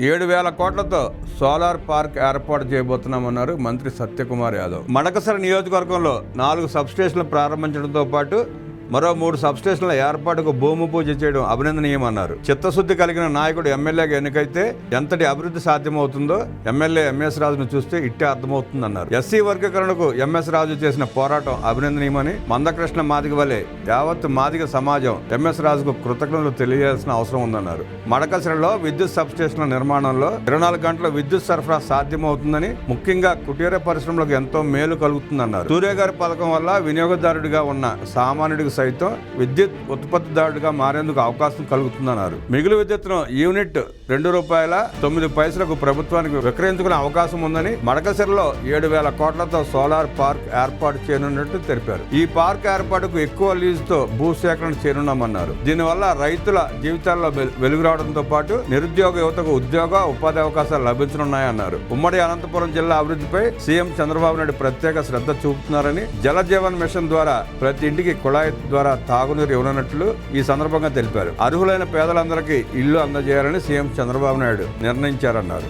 7,000 కోట్లతో solar park ఏర్పాటు చేయబోతున్నామన్నారు మంత్రి సత్యకుమార్ యాదవ్. మడకసిర నియోజకవర్గంలో 4 సబ్స్టేషన్లు ప్రారంభించడంతో పాటు మరో 3 సబ్స్టేషన్ల ఏర్పాటుకు భూమి పూజ చేయడం అభినందనీయమన్నారు. చిత్తశుద్ధి కలిగిన నాయకుడు ఎమ్మెల్యేగా ఎన్నికైతే ఎంతటి అభివృద్ధి సాధ్యమవుతుందో ఎమ్మెల్యే ఎంఎస్ రాజును చూస్తే ఇట్టే అర్థమవుతుందన్నారు. ఎస్సీ వర్గీకరణకు ఎంఎస్ రాజు చేసిన పోరాటం అభినందనీయమని, మందకృష్ణ మాదిగ వలె యావత్ మాదిగ సమాజం ఎంఎస్ రాజుకు కృతజ్ఞతలు తెలియజేయాల్సిన అవసరం ఉందన్నారు. మడకసిరలో విద్యుత్ సబ్స్టేషన్ల నిర్మాణంలో 24 గంటల విద్యుత్ సరఫరా సాధ్యమవుతుందని, ముఖ్యంగా కుటీర పరిశ్రమలకు ఎంతో మేలు కలుగుతుందన్నారు. సూర్యగారి పథకం వల్ల వినియోగదారుడిగా ఉన్న సామాన్యుడికి సైతం విద్యుత్ ఉత్పత్తిదారుడిగా మారేందుకు అవకాశం కలుగుతుందన్నారు. మిగులు విద్యుత్తును యూనిట్ ₹2.09 ప్రభుత్వానికి విక్రయించుకునే అవకాశం ఉందని, మడకసిరలో 7,000 కోట్లతో సోలార్ పార్క్ ఏర్పాటు చేయనున్నట్టు తెలిపారు. ఈ పార్క్ ఏర్పాటుకు ఎక్కువ లీజుతో భూసేకరణ చేయనున్నామన్నారు. దీనివల్ల రైతుల జీవితాల్లో వెలుగు రావడంతో పాటు నిరుద్యోగ యువతకు ఉద్యోగ ఉపాధి అవకాశాలు లభించనున్నాయన్నారు. ఉమ్మడి అనంతపురం జిల్లా అభివృద్ధిపై సీఎం చంద్రబాబు నాయుడు ప్రత్యేక శ్రద్ధ చూపుతున్నారని, జల జీవన్ మిషన్ ద్వారా ప్రతి ఇంటికి కుళాయి ద్వారా తాగునీరు ఇవ్వనున్నట్లు ఈ సందర్భంగా తెలిపారు. అర్హులైన పేదలందరికీ ఇల్లు అందజేయాలని సీఎం చంద్రబాబు నాయుడు నిర్ణయించారన్నారు.